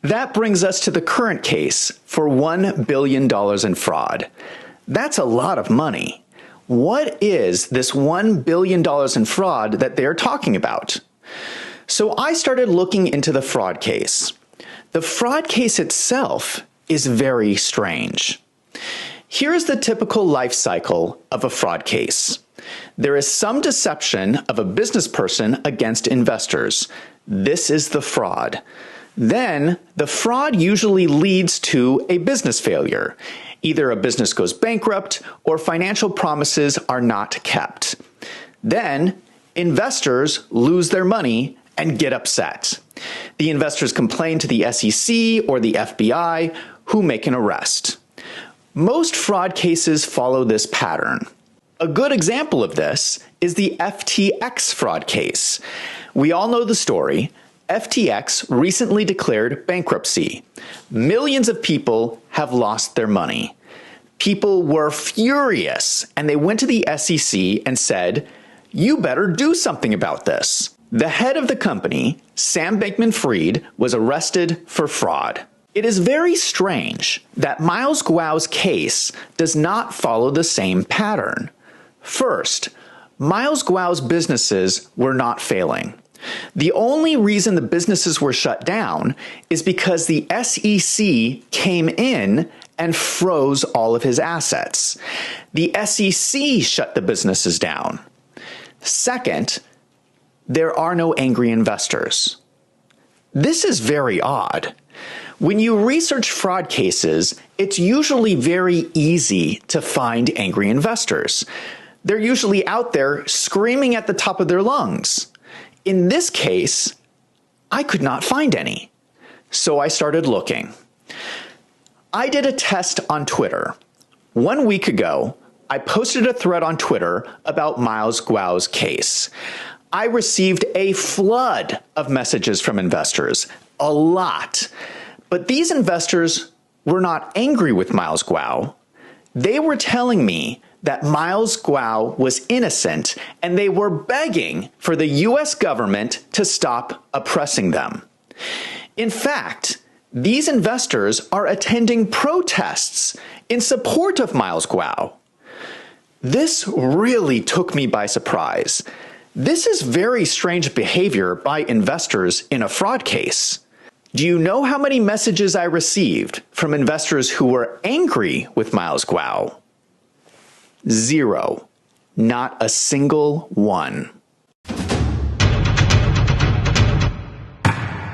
That brings us to the current case for $1 billion in fraud. That's a lot of money. What is this $1 billion in fraud that they're talking about? So I started looking into the fraud case. The fraud case itself is very strange. Here is the typical life cycle of a fraud case. There is some deception of a business person against investors. This is the fraud. Then the fraud usually leads to a business failure. Either a business goes bankrupt or financial promises are not kept. Then investors lose their money and get upset. The investors complain to the SEC or the FBI, who make an arrest. Most fraud cases follow this pattern. A good example of this is the FTX fraud case. We all know the story. FTX recently declared bankruptcy. Millions of people have lost their money. People were furious, and they went to the SEC and said, "You better do something about this." The head of the company, Sam Bankman-Fried, was arrested for fraud. It is very strange that Miles Guo's case does not follow the same pattern. First, Miles Guo's businesses were not failing. The only reason the businesses were shut down is because the SEC came in and froze all of his assets. The SEC shut the businesses down. Second, there are no angry investors. This is very odd. When you research fraud cases, it's usually very easy to find angry investors. They're usually out there screaming at the top of their lungs. In this case, I could not find any. So I started looking. I did a test on Twitter. 1 week ago, I posted a thread on Twitter about Miles Guo's case. I received a flood of messages from investors, a lot. But these investors were not angry with Miles Guo. They were telling me that Miles Guo was innocent, and they were begging for the US government to stop oppressing them. In fact, these investors are attending protests in support of Miles Guo. This really took me by surprise. This is very strange behavior by investors in a fraud case. Do you know how many messages I received from investors who were angry with Miles Guo? 0. Not a single one.